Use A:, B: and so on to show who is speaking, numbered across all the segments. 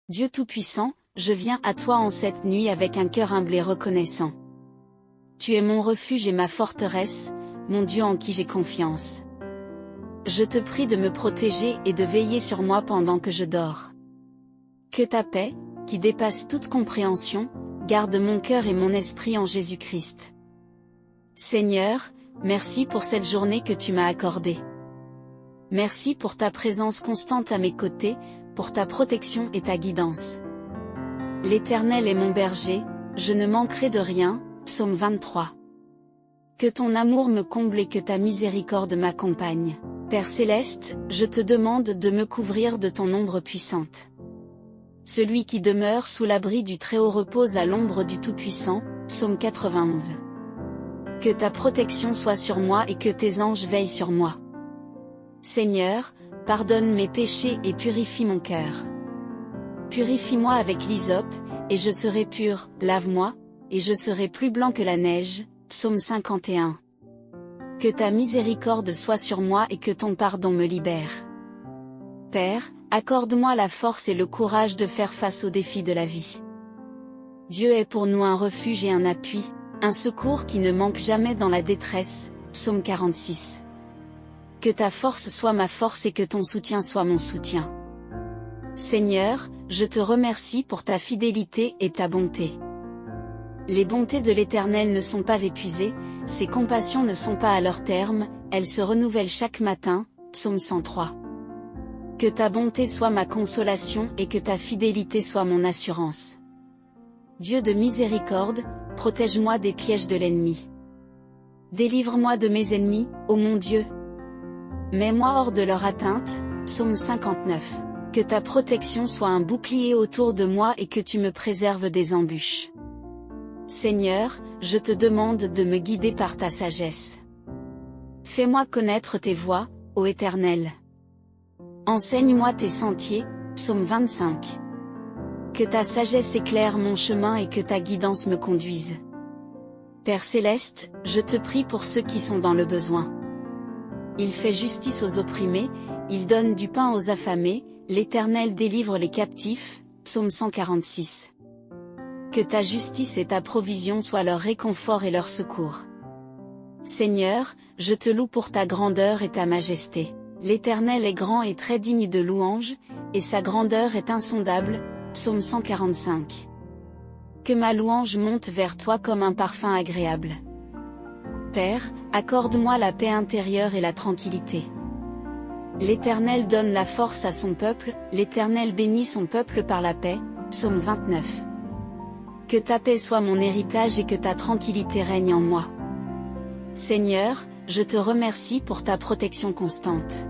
A: Dieu Tout-Puissant, je viens à toi en cette nuit avec un cœur humble et reconnaissant. Tu es mon refuge et ma forteresse, mon Dieu en qui j'ai confiance. Je te prie de me protéger et de veiller sur moi pendant que je dors. Que ta paix, qui dépasse toute compréhension, garde mon cœur et mon esprit en Jésus-Christ. Seigneur, merci pour cette journée que tu m'as accordée. Merci pour ta présence constante à mes côtés, pour ta protection et ta guidance. L'Éternel est mon berger, je ne manquerai de rien. Psaume 23. Que ton amour me comble et que ta miséricorde m'accompagne. Père céleste, je te demande de me couvrir de ton ombre puissante. Celui qui demeure sous l'abri du Très-Haut repose à l'ombre du Tout-Puissant. Psaume 91. Que ta protection soit sur moi et que tes anges veillent sur moi. Seigneur, pardonne mes péchés et purifie mon cœur. Purifie-moi avec l'hysope, et je serai pur, lave-moi, et je serai plus blanc que la neige. Psaume 51. Que ta miséricorde soit sur moi et que ton pardon me libère. Père, accorde-moi la force et le courage de faire face aux défis de la vie. Dieu est pour nous un refuge et un appui, un secours qui ne manque jamais dans la détresse. Psaume 46. Que ta force soit ma force et que ton soutien soit mon soutien. Seigneur, je te remercie pour ta fidélité et ta bonté. Les bontés de l'Éternel ne sont pas épuisées, ses compassions ne sont pas à leur terme, elles se renouvellent chaque matin. Psaume 103. Que ta bonté soit ma consolation et que ta fidélité soit mon assurance. Dieu de miséricorde, protège-moi des pièges de l'ennemi. Délivre-moi de mes ennemis, ô mon Dieu. Mets-moi hors de leur atteinte. Psaume 59. Que ta protection soit un bouclier autour de moi et que tu me préserves des embûches. Seigneur, je te demande de me guider par ta sagesse. Fais-moi connaître tes voies, ô Éternel. Enseigne-moi tes sentiers. Psaume 25. Que ta sagesse éclaire mon chemin et que ta guidance me conduise. Père céleste, je te prie pour ceux qui sont dans le besoin. Il fait justice aux opprimés, il donne du pain aux affamés, l'Éternel délivre les captifs. Psaume 146. Que ta justice et ta provision soient leur réconfort et leur secours. Seigneur, je te loue pour ta grandeur et ta majesté. L'Éternel est grand et très digne de louange, et sa grandeur est insondable. Psaume 145. Que ma louange monte vers toi comme un parfum agréable. Père, accorde-moi la paix intérieure et la tranquillité. L'Éternel donne la force à son peuple, l'Éternel bénit son peuple par la paix. Psaume 29. Que ta paix soit mon héritage et que ta tranquillité règne en moi. Seigneur, je te remercie pour ta protection constante.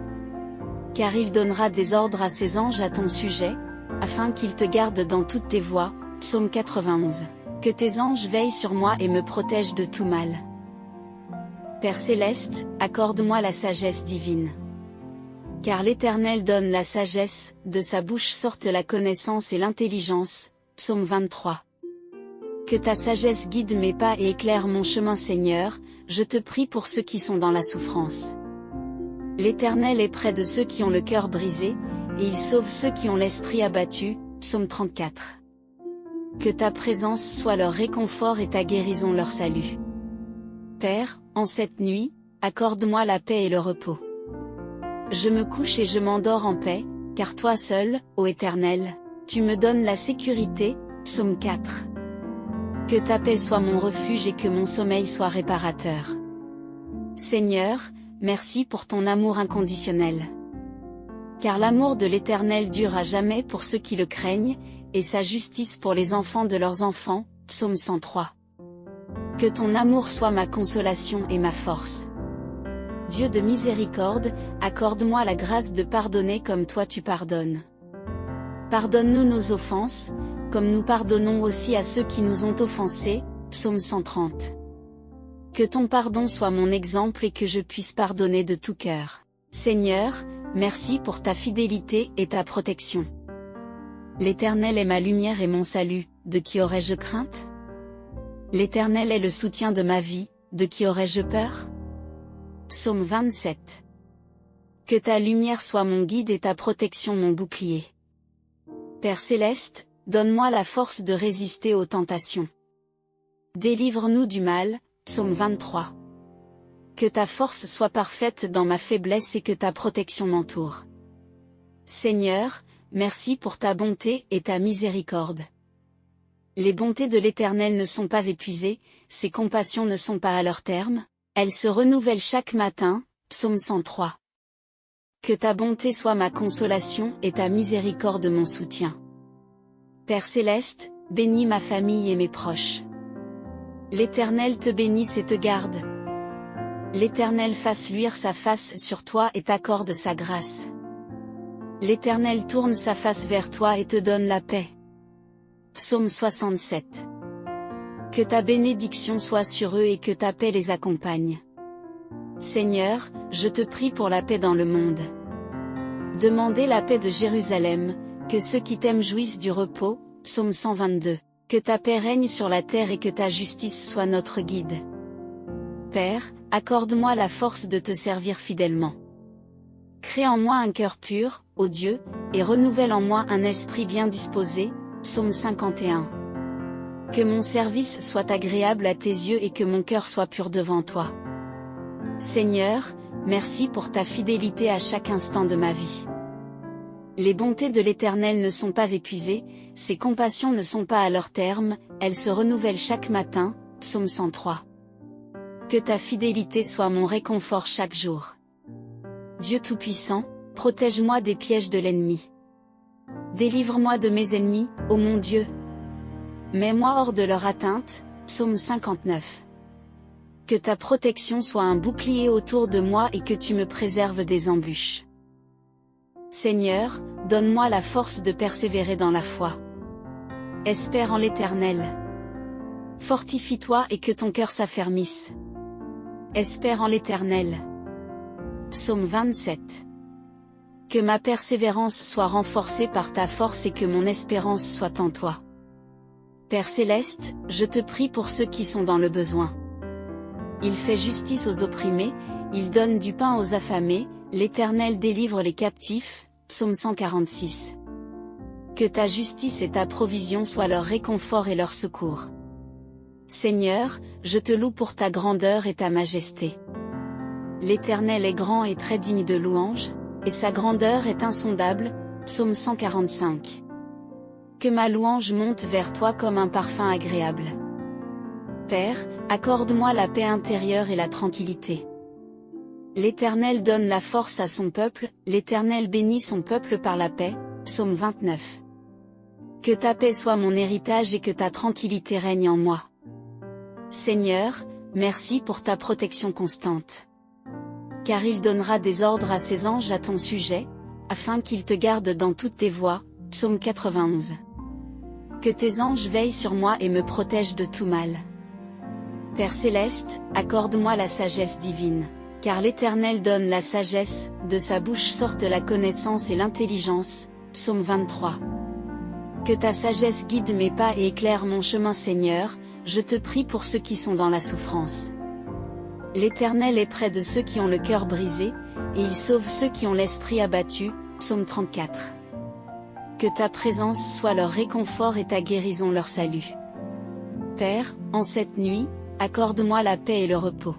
A: Car il donnera des ordres à ses anges à ton sujet, afin qu'ils te gardent dans toutes tes voies. Psaume 91. Que tes anges veillent sur moi et me protègent de tout mal. Père céleste, accorde-moi la sagesse divine. Car l'Éternel donne la sagesse, de sa bouche sortent la connaissance et l'intelligence. Psaume 23. Que ta sagesse guide mes pas et éclaire mon chemin Seigneur, je te prie pour ceux qui sont dans la souffrance. L'Éternel est près de ceux qui ont le cœur brisé, et il sauve ceux qui ont l'esprit abattu. Psaume 34. Que ta présence soit leur réconfort et ta guérison leur salut. Père, en cette nuit, accorde-moi la paix et le repos. Je me couche et je m'endors en paix, car toi seul, ô Éternel, tu me donnes la sécurité. Psaume 4. Que ta paix soit mon refuge et que mon sommeil soit réparateur. Seigneur, merci pour ton amour inconditionnel. Car l'amour de l'Éternel dure à jamais pour ceux qui le craignent, et sa justice pour les enfants de leurs enfants. Psaume 103. Que ton amour soit ma consolation et ma force. Dieu de miséricorde, accorde-moi la grâce de pardonner comme toi tu pardonnes. Pardonne-nous nos offenses, comme nous pardonnons aussi à ceux qui nous ont offensés. Psaume 130. Que ton pardon soit mon exemple et que je puisse pardonner de tout cœur. Seigneur, merci pour ta fidélité et ta protection. L'Éternel est ma lumière et mon salut, de qui aurais-je crainte? L'Éternel est le soutien de ma vie, de qui aurais-je peur? Psaume 27. Que ta lumière soit mon guide et ta protection mon bouclier. Père céleste, donne-moi la force de résister aux tentations. Délivre-nous du mal, psaume 23. Que ta force soit parfaite dans ma faiblesse et que ta protection m'entoure. Seigneur, merci pour ta bonté et ta miséricorde. Les bontés de l'Éternel ne sont pas épuisées, ses compassions ne sont pas à leur terme, elles se renouvellent chaque matin, psaume 103. Que ta bonté soit ma consolation et ta miséricorde mon soutien. Père céleste, bénis ma famille et mes proches. L'Éternel te bénisse et te garde. L'Éternel fasse luire sa face sur toi et t'accorde sa grâce. L'Éternel tourne sa face vers toi et te donne la paix. Psaume 67. Que ta bénédiction soit sur eux et que ta paix les accompagne. Seigneur, je te prie pour la paix dans le monde. Demandez la paix de Jérusalem, que ceux qui t'aiment jouissent du repos, psaume 122. Que ta paix règne sur la terre et que ta justice soit notre guide. Père, accorde-moi la force de te servir fidèlement. Crée en moi un cœur pur, ô Dieu, et renouvelle en moi un esprit bien disposé, psaume 51. Que mon service soit agréable à tes yeux et que mon cœur soit pur devant toi. Seigneur, merci pour ta fidélité à chaque instant de ma vie. Les bontés de l'Éternel ne sont pas épuisées, ses compassions ne sont pas à leur terme, elles se renouvellent chaque matin, psaume 103. Que ta fidélité soit mon réconfort chaque jour. Dieu Tout-Puissant, protège-moi des pièges de l'ennemi. Délivre-moi de mes ennemis, ô mon Dieu. Mets-moi hors de leur atteinte, psaume 59. Que ta protection soit un bouclier autour de moi et que tu me préserves des embûches. Seigneur, donne-moi la force de persévérer dans la foi. Espère en l'Éternel. Fortifie-toi et que ton cœur s'affermisse. Espère en l'Éternel. Psaume 27. Que ma persévérance soit renforcée par ta force et que mon espérance soit en toi. Père céleste, je te prie pour ceux qui sont dans le besoin. Il fait justice aux opprimés, il donne du pain aux affamés, l'Éternel délivre les captifs, psaume 146. Que ta justice et ta provision soient leur réconfort et leur secours. Seigneur, je te loue pour ta grandeur et ta majesté. L'Éternel est grand et très digne de louange, et sa grandeur est insondable, psaume 145. Que ma louange monte vers toi comme un parfum agréable. Père, accorde-moi la paix intérieure et la tranquillité. L'Éternel donne la force à son peuple, l'Éternel bénit son peuple par la paix, psaume 29. Que ta paix soit mon héritage et que ta tranquillité règne en moi. Seigneur, merci pour ta protection constante. Car il donnera des ordres à ses anges à ton sujet, afin qu'ils te gardent dans toutes tes voies, psaume 91. Que tes anges veillent sur moi et me protègent de tout mal. Père céleste, accorde-moi la sagesse divine. Car l'Éternel donne la sagesse, de sa bouche sortent la connaissance et l'intelligence, psaume 23. Que ta sagesse guide mes pas et éclaire mon chemin Seigneur, je te prie pour ceux qui sont dans la souffrance. L'Éternel est près de ceux qui ont le cœur brisé, et il sauve ceux qui ont l'esprit abattu, psaume 34. Que ta présence soit leur réconfort et ta guérison leur salut. Père, en cette nuit, accorde-moi la paix et le repos.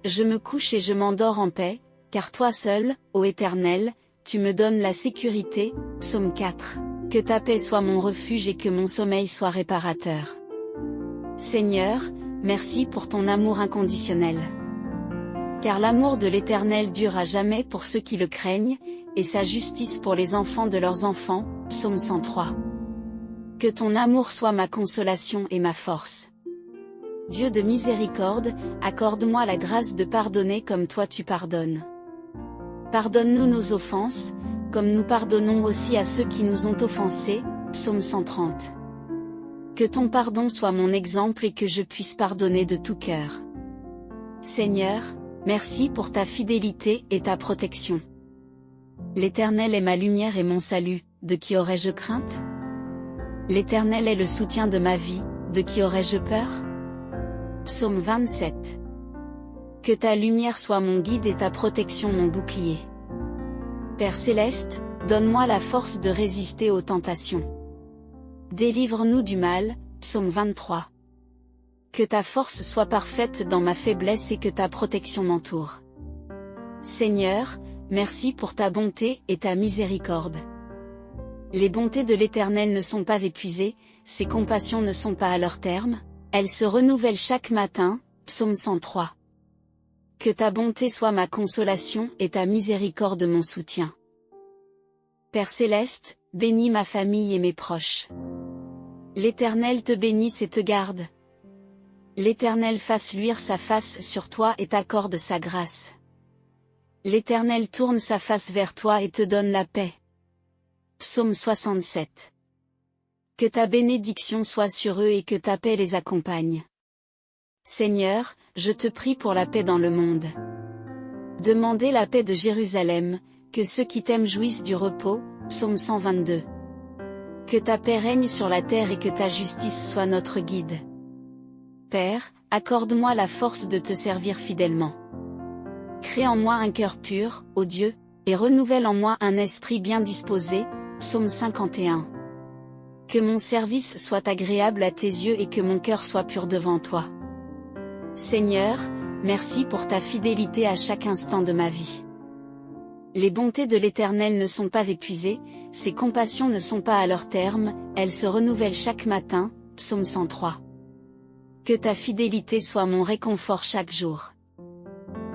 A: Je me couche et je m'endors en paix, car toi seul, ô Éternel, tu me donnes la sécurité, psaume 4. Que ta paix soit mon refuge et que mon sommeil soit réparateur. Seigneur, merci pour ton amour inconditionnel. Car l'amour de l'Éternel dure à jamais pour ceux qui le craignent, et sa justice pour les enfants de leurs enfants, psaume 103. Que ton amour soit ma consolation et ma force. Dieu de miséricorde, accorde-moi la grâce de pardonner comme toi tu pardonnes. Pardonne-nous nos offenses, comme nous pardonnons aussi à ceux qui nous ont offensés, psaume 130. Que ton pardon soit mon exemple et que je puisse pardonner de tout cœur. Seigneur, merci pour ta fidélité et ta protection. L'Éternel est ma lumière et mon salut, de qui aurais-je crainte? L'Éternel est le soutien de ma vie, de qui aurais-je peur? Psaume 27. Que ta lumière soit mon guide et ta protection mon bouclier. Père céleste, donne-moi la force de résister aux tentations. Délivre-nous du mal, psaume 23. Que ta force soit parfaite dans ma faiblesse et que ta protection m'entoure. Seigneur, merci pour ta bonté et ta miséricorde. Les bontés de l'Éternel ne sont pas épuisées, ses compassions ne sont pas à leur terme, elles se renouvellent chaque matin, psaume 103. Que ta bonté soit ma consolation et ta miséricorde mon soutien. Père céleste, bénis ma famille et mes proches. L'Éternel te bénisse et te garde. L'Éternel fasse luire sa face sur toi et t'accorde sa grâce. L'Éternel tourne sa face vers toi et te donne la paix. Psaume 67. Que ta bénédiction soit sur eux et que ta paix les accompagne. Seigneur, je te prie pour la paix dans le monde. Demandez la paix de Jérusalem, que ceux qui t'aiment jouissent du repos, psaume 122. Que ta paix règne sur la terre et que ta justice soit notre guide. Père, accorde-moi la force de te servir fidèlement. Crée en moi un cœur pur, ô Dieu, et renouvelle en moi un esprit bien disposé, psaume 51. Que mon service soit agréable à tes yeux et que mon cœur soit pur devant toi. Seigneur, merci pour ta fidélité à chaque instant de ma vie. Les bontés de l'Éternel ne sont pas épuisées, ses compassions ne sont pas à leur terme, elles se renouvellent chaque matin, psaume 103. Que ta fidélité soit mon réconfort chaque jour.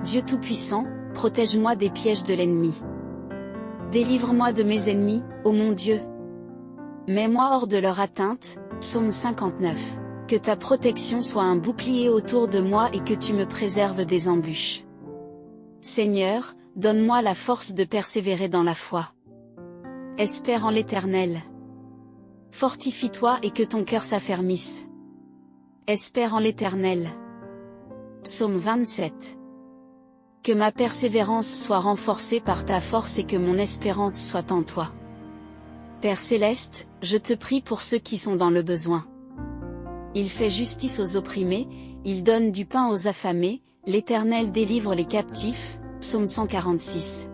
A: Dieu Tout-Puissant, protège-moi des pièges de l'ennemi. Délivre-moi de mes ennemis, ô mon Dieu. Mets-moi hors de leur atteinte, psaume 59. Que ta protection soit un bouclier autour de moi et que tu me préserves des embûches. Seigneur, donne-moi la force de persévérer dans la foi. Espère en l'Éternel. Fortifie-toi et que ton cœur s'affermisse. Espère en l'Éternel. Psaume 27. Que ma persévérance soit renforcée par ta force et que mon espérance soit en toi. Père céleste, je te prie pour ceux qui sont dans le besoin. Il fait justice aux opprimés, il donne du pain aux affamés, l'Éternel délivre les captifs, psaume 146.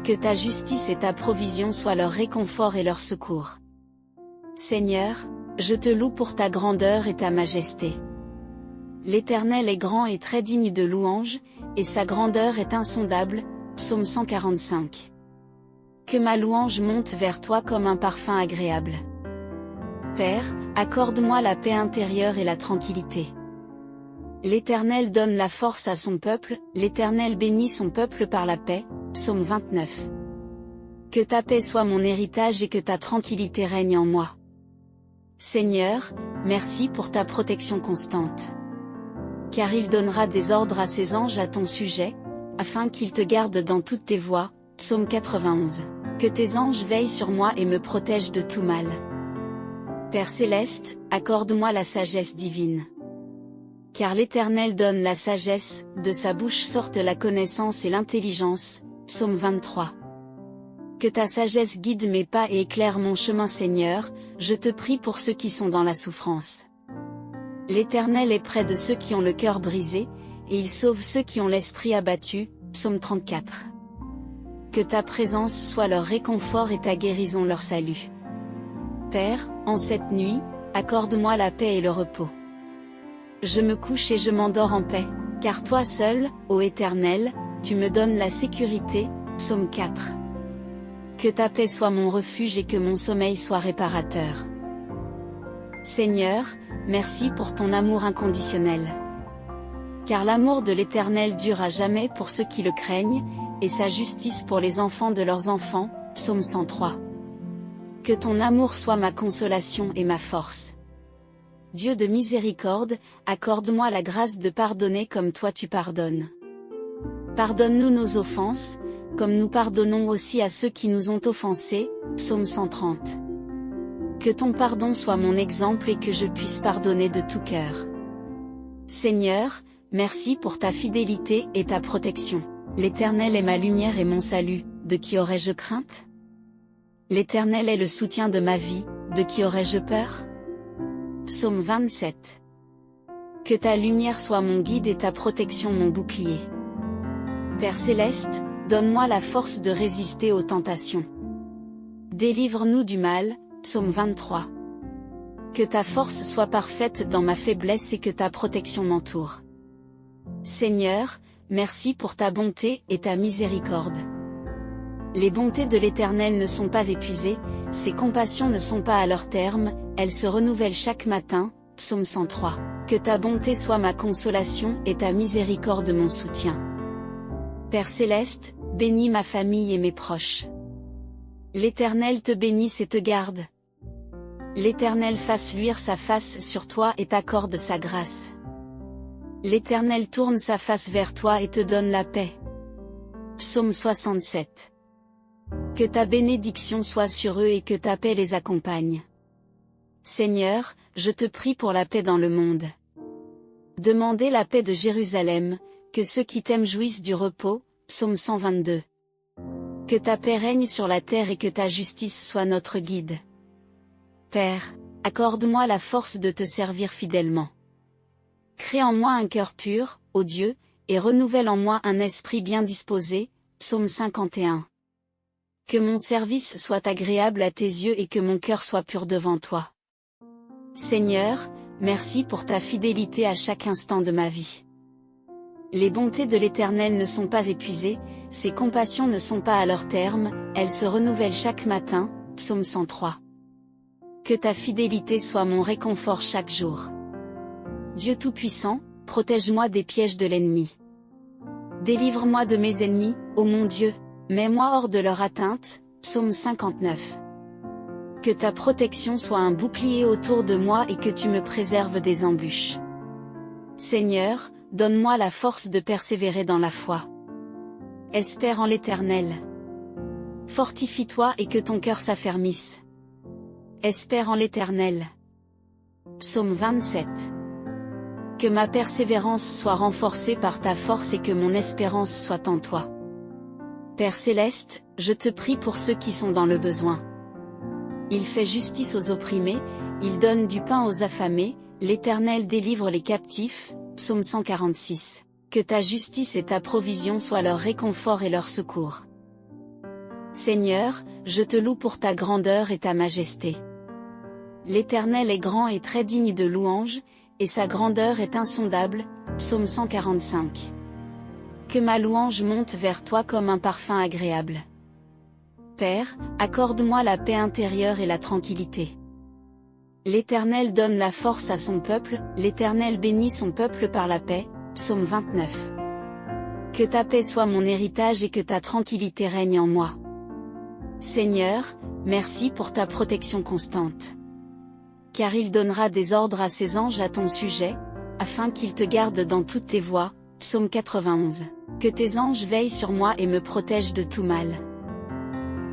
A: Que ta justice et ta provision soient leur réconfort et leur secours. Seigneur, je te loue pour ta grandeur et ta majesté. L'Éternel est grand et très digne de louange, et sa grandeur est insondable, psaume 145. Que ma louange monte vers toi comme un parfum agréable. Père, accorde-moi la paix intérieure et la tranquillité. L'Éternel donne la force à son peuple, l'Éternel bénit son peuple par la paix, psaume 29. Que ta paix soit mon héritage et que ta tranquillité règne en moi. Seigneur, merci pour ta protection constante. Car il donnera des ordres à ses anges à ton sujet, afin qu'ils te gardent dans toutes tes voies, psaume 91. Que tes anges veillent sur moi et me protègent de tout mal. Père céleste, accorde-moi la sagesse divine. Car l'Éternel donne la sagesse, de sa bouche sortent la connaissance et l'intelligence, psaume 23. Que ta sagesse guide mes pas et éclaire mon chemin Seigneur, je te prie pour ceux qui sont dans la souffrance. L'Éternel est près de ceux qui ont le cœur brisé, et il sauve ceux qui ont l'esprit abattu, psaume 34. Que ta présence soit leur réconfort et ta guérison leur salut. Père, en cette nuit, accorde-moi la paix et le repos. Je me couche et je m'endors en paix, car toi seul, ô Éternel, tu me donnes la sécurité, psaume 4. Que ta paix soit mon refuge et que mon sommeil soit réparateur. Seigneur, merci pour ton amour inconditionnel. Car l'amour de l'Éternel dure à jamais pour ceux qui le craignent, et sa justice pour les enfants de leurs enfants, psaume 103. Que ton amour soit ma consolation et ma force. Dieu de miséricorde, accorde-moi la grâce de pardonner comme toi tu pardonnes. Pardonne-nous nos offenses, comme nous pardonnons aussi à ceux qui nous ont offensés, psaume 130. Que ton pardon soit mon exemple et que je puisse pardonner de tout cœur. Seigneur, merci pour ta fidélité et ta protection. L'Éternel est ma lumière et mon salut, de qui aurais-je crainte? L'Éternel est le soutien de ma vie, de qui aurais-je peur? Psaume 27. Que ta lumière soit mon guide et ta protection mon bouclier. Père céleste, donne-moi la force de résister aux tentations. Délivre-nous du mal, psaume 23. Que ta force soit parfaite dans ma faiblesse et que ta protection m'entoure. Seigneur, merci pour ta bonté et ta miséricorde. Les bontés de l'Éternel ne sont pas épuisées, ses compassions ne sont pas à leur terme, elles se renouvellent chaque matin, psaume 103. Que ta bonté soit ma consolation et ta miséricorde mon soutien. Père céleste, bénis ma famille et mes proches. L'Éternel te bénisse et te garde. L'Éternel fasse luire sa face sur toi et t'accorde sa grâce. L'Éternel tourne sa face vers toi et te donne la paix. Psaume 67. Que ta bénédiction soit sur eux et que ta paix les accompagne. Seigneur, je te prie pour la paix dans le monde. Demandez la paix de Jérusalem, que ceux qui t'aiment jouissent du repos, psaume 122. Que ta paix règne sur la terre et que ta justice soit notre guide. Père, accorde-moi la force de te servir fidèlement. Crée en moi un cœur pur, ô Dieu, et renouvelle en moi un esprit bien disposé, psaume 51. Que mon service soit agréable à tes yeux et que mon cœur soit pur devant toi. Seigneur, merci pour ta fidélité à chaque instant de ma vie. Les bontés de l'Éternel ne sont pas épuisées, ses compassions ne sont pas à leur terme, elles se renouvellent chaque matin, psaume 103. Que ta fidélité soit mon réconfort chaque jour. Dieu Tout-Puissant, protège-moi des pièges de l'ennemi. Délivre-moi de mes ennemis, ô mon Dieu, mets-moi hors de leur atteinte, psaume 59. Que ta protection soit un bouclier autour de moi et que tu me préserves des embûches. Seigneur, donne-moi la force de persévérer dans la foi. Espère en l'Éternel. Fortifie-toi et que ton cœur s'affermisse. Espère en l'Éternel. Psaume 27. Que ma persévérance soit renforcée par ta force et que mon espérance soit en toi. Père céleste, je te prie pour ceux qui sont dans le besoin. Il fait justice aux opprimés, il donne du pain aux affamés, l'Éternel délivre les captifs, psaume 146. Que ta justice et ta provision soient leur réconfort et leur secours. Seigneur, je te loue pour ta grandeur et ta majesté. L'Éternel est grand et très digne de louange, et sa grandeur est insondable, psaume 145. Que ma louange monte vers toi comme un parfum agréable. Père, accorde-moi la paix intérieure et la tranquillité. L'Éternel donne la force à son peuple, l'Éternel bénit son peuple par la paix, psaume 29. Que ta paix soit mon héritage et que ta tranquillité règne en moi. Seigneur, merci pour ta protection constante. Car il donnera des ordres à ses anges à ton sujet, afin qu'ils te gardent dans toutes tes voies, psaume 91. Que tes anges veillent sur moi et me protègent de tout mal.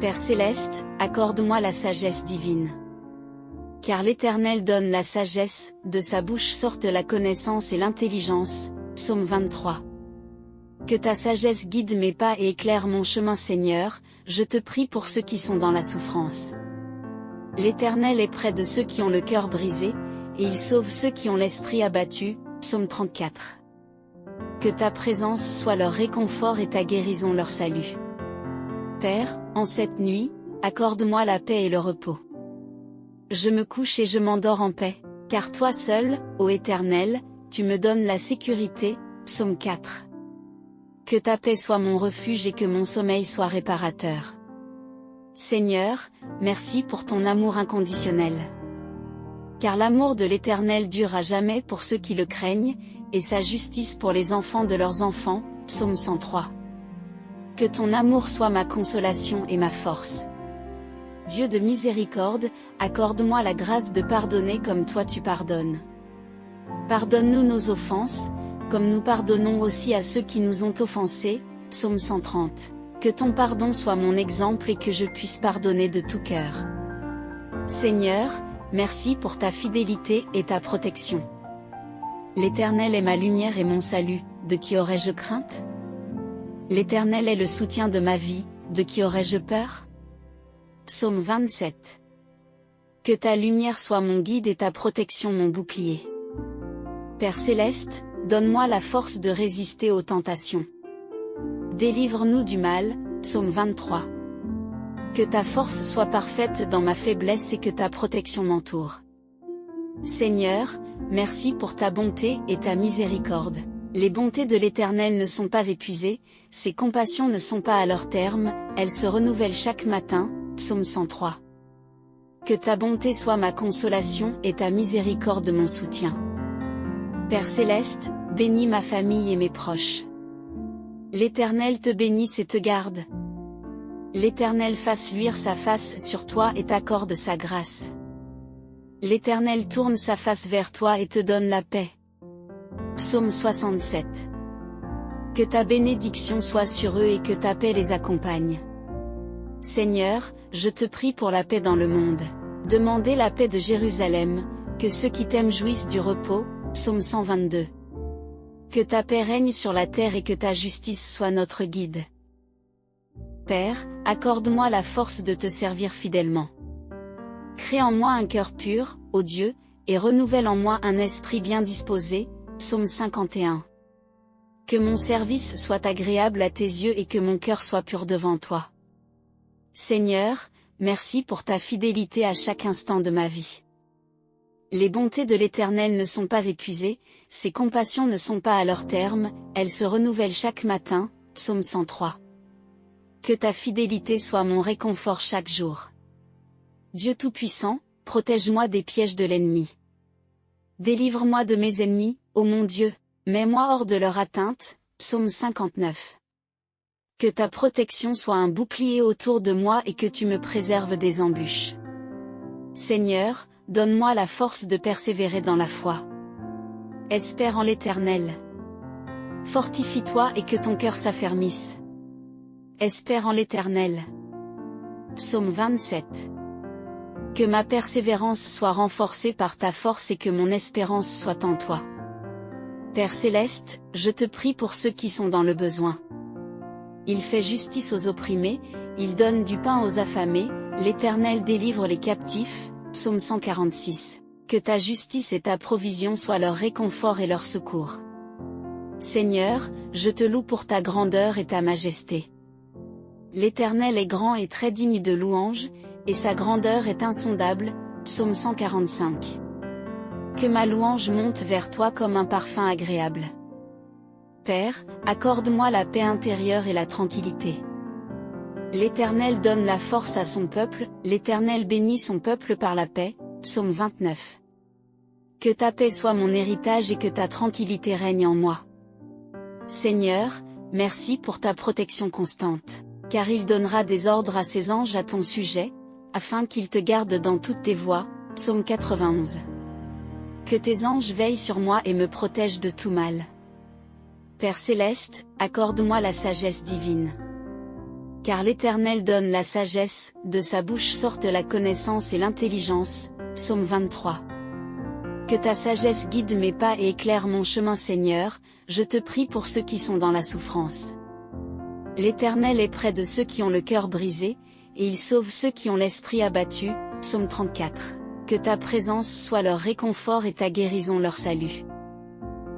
A: Père céleste, accorde-moi la sagesse divine. Car l'Éternel donne la sagesse, de sa bouche sortent la connaissance et l'intelligence, psaume 23. Que ta sagesse guide mes pas et éclaire mon chemin Seigneur, je te prie pour ceux qui sont dans la souffrance. L'Éternel est près de ceux qui ont le cœur brisé, et il sauve ceux qui ont l'esprit abattu, psaume 34. Que ta présence soit leur réconfort et ta guérison leur salut. Père, en cette nuit, accorde-moi la paix et le repos. Je me couche et je m'endors en paix, car toi seul, ô Éternel, tu me donnes la sécurité, psaume 4. Que ta paix soit mon refuge et que mon sommeil soit réparateur. Seigneur, merci pour ton amour inconditionnel. Car l'amour de l'Éternel dure à jamais pour ceux qui le craignent, et sa justice pour les enfants de leurs enfants, psaume 103. Que ton amour soit ma consolation et ma force. Dieu de miséricorde, accorde-moi la grâce de pardonner comme toi tu pardonnes. Pardonne-nous nos offenses, comme nous pardonnons aussi à ceux qui nous ont offensés, psaume 130. Que ton pardon soit mon exemple et que je puisse pardonner de tout cœur. Seigneur, merci pour ta fidélité et ta protection. L'Éternel est ma lumière et mon salut, de qui aurais-je crainte? L'Éternel est le soutien de ma vie, de qui aurais-je peur? Psaume 27. Que ta lumière soit mon guide et ta protection mon bouclier. Père céleste, donne-moi la force de résister aux tentations. Délivre-nous du mal, psaume 23. Que ta force soit parfaite dans ma faiblesse et que ta protection m'entoure. Seigneur, merci pour ta bonté et ta miséricorde. Les bontés de l'Éternel ne sont pas épuisées, ses compassions ne sont pas à leur terme, elles se renouvellent chaque matin. Psaume 103. Que ta bonté soit ma consolation et ta miséricorde mon soutien. Père céleste, bénis ma famille et mes proches. L'Éternel te bénisse et te garde. L'Éternel fasse luire sa face sur toi et t'accorde sa grâce. L'Éternel tourne sa face vers toi et te donne la paix. Psaume 67. Que ta bénédiction soit sur eux et que ta paix les accompagne. Seigneur, je te prie pour la paix dans le monde. Demandez la paix de Jérusalem, que ceux qui t'aiment jouissent du repos. Psaume 122. Que ta paix règne sur la terre et que ta justice soit notre guide. Père, accorde-moi la force de te servir fidèlement. Crée en moi un cœur pur, ô Dieu, et renouvelle en moi un esprit bien disposé. Psaume 51. Que mon service soit agréable à tes yeux et que mon cœur soit pur devant toi. Seigneur, merci pour ta fidélité à chaque instant de ma vie. Les bontés de l'Éternel ne sont pas épuisées, ses compassions ne sont pas à leur terme, elles se renouvellent chaque matin. Psaume 103. Que ta fidélité soit mon réconfort chaque jour. Dieu Tout-Puissant, protège-moi des pièges de l'ennemi. Délivre-moi de mes ennemis, ô mon Dieu, mets-moi hors de leur atteinte. Psaume 59. Que ta protection soit un bouclier autour de moi et que tu me préserves des embûches. Seigneur, donne-moi la force de persévérer dans la foi. Espère en l'Éternel. Fortifie-toi et que ton cœur s'affermisse. Espère en l'Éternel. Psaume 27. Que ma persévérance soit renforcée par ta force et que mon espérance soit en toi. Père céleste, je te prie pour ceux qui sont dans le besoin. Il fait justice aux opprimés, il donne du pain aux affamés, l'Éternel délivre les captifs. Psaume 146. Que ta justice et ta provision soient leur réconfort et leur secours. Seigneur, je te loue pour ta grandeur et ta majesté. L'Éternel est grand et très digne de louange, et sa grandeur est insondable. Psaume 145. Que ma louange monte vers toi comme un parfum agréable. Père, accorde-moi la paix intérieure et la tranquillité. L'Éternel donne la force à son peuple, l'Éternel bénit son peuple par la paix. Psaume 29. Que ta paix soit mon héritage et que ta tranquillité règne en moi. Seigneur, merci pour ta protection constante, car il donnera des ordres à ses anges à ton sujet, afin qu'ils te gardent dans toutes tes voies. Psaume 91. Que tes anges veillent sur moi et me protègent de tout mal. Père céleste, accorde-moi la sagesse divine. Car l'Éternel donne la sagesse, de sa bouche sortent la connaissance et l'intelligence. Psaume 23. Que ta sagesse guide mes pas et éclaire mon chemin Seigneur, je te prie pour ceux qui sont dans la souffrance. L'Éternel est près de ceux qui ont le cœur brisé, et il sauve ceux qui ont l'esprit abattu. Psaume 34. Que ta présence soit leur réconfort et ta guérison leur salut.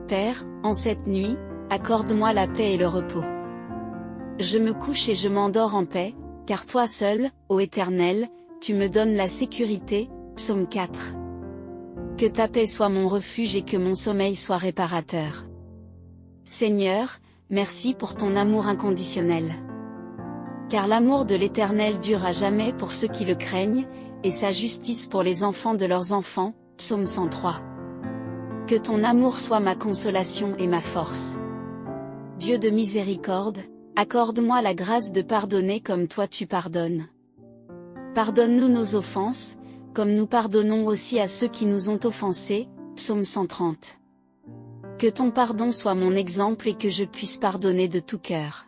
A: Père, en cette nuit, accorde-moi la paix et le repos. Je me couche et je m'endors en paix, car toi seul, ô Éternel, tu me donnes la sécurité. Psaume 4. Que ta paix soit mon refuge et que mon sommeil soit réparateur. Seigneur, merci pour ton amour inconditionnel. Car l'amour de l'Éternel dure à jamais pour ceux qui le craignent, et sa justice pour les enfants de leurs enfants. Psaume 103. Que ton amour soit ma consolation et ma force. Dieu de miséricorde, accorde-moi la grâce de pardonner comme toi tu pardonnes. Pardonne-nous nos offenses, comme nous pardonnons aussi à ceux qui nous ont offensés. Psaume 130. Que ton pardon soit mon exemple et que je puisse pardonner de tout cœur.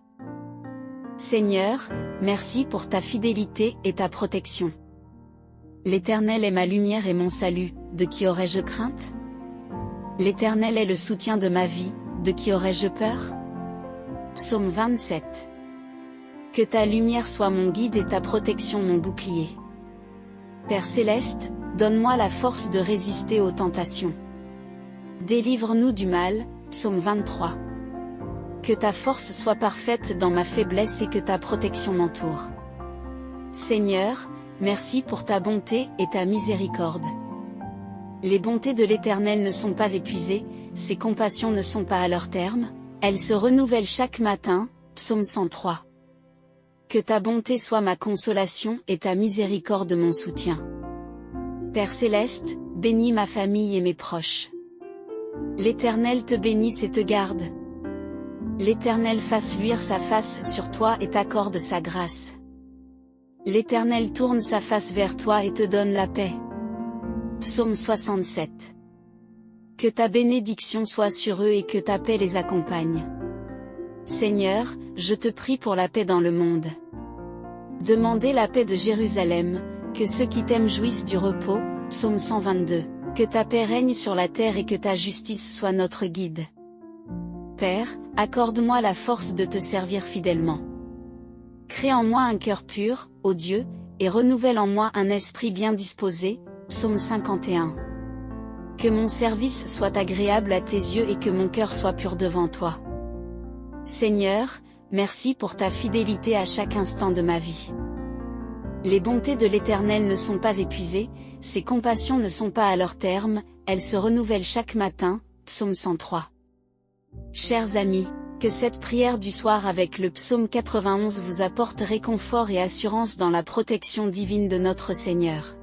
A: Seigneur, merci pour ta fidélité et ta protection. L'Éternel est ma lumière et mon salut, de qui aurais-je crainte? L'Éternel est le soutien de ma vie, de qui aurais-je peur? Psaume 27. Que ta lumière soit mon guide et ta protection mon bouclier. Père céleste, donne-moi la force de résister aux tentations. Délivre-nous du mal. Psaume 23. Que ta force soit parfaite dans ma faiblesse et que ta protection m'entoure. Seigneur, merci pour ta bonté et ta miséricorde. Les bontés de l'Éternel ne sont pas épuisées, ses compassions ne sont pas à leur terme, elles se renouvellent chaque matin. Psaume 103. Que ta bonté soit ma consolation et ta miséricorde mon soutien. Père céleste, bénis ma famille et mes proches. L'Éternel te bénisse et te garde. L'Éternel fasse luire sa face sur toi et t'accorde sa grâce. L'Éternel tourne sa face vers toi et te donne la paix. Psaume 67. Que ta bénédiction soit sur eux et que ta paix les accompagne. Seigneur, je te prie pour la paix dans le monde. Demandez la paix de Jérusalem, que ceux qui t'aiment jouissent du repos. Psaume 122. Que ta paix règne sur la terre et que ta justice soit notre guide. Père, accorde-moi la force de te servir fidèlement. Crée en moi un cœur pur, ô Dieu, et renouvelle en moi un esprit bien disposé. Psaume 51. Que mon service soit agréable à tes yeux et que mon cœur soit pur devant toi. Seigneur, merci pour ta fidélité à chaque instant de ma vie. Les bontés de l'Éternel ne sont pas épuisées, ses compassions ne sont pas à leur terme, elles se renouvellent chaque matin. Psaume 103. Chers amis, que cette prière du soir avec le psaume 91 vous apporte réconfort et assurance dans la protection divine de notre Seigneur.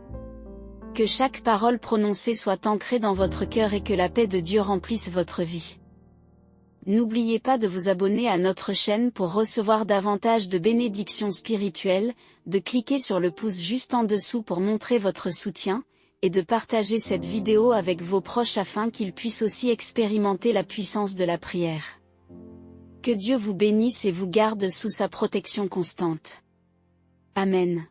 A: Que chaque parole prononcée soit ancrée dans votre cœur et que la paix de Dieu remplisse votre vie. N'oubliez pas de vous abonner à notre chaîne pour recevoir davantage de bénédictions spirituelles, de cliquer sur le pouce juste en dessous pour montrer votre soutien, et de partager cette vidéo avec vos proches afin qu'ils puissent aussi expérimenter la puissance de la prière. Que Dieu vous bénisse et vous garde sous sa protection constante. Amen.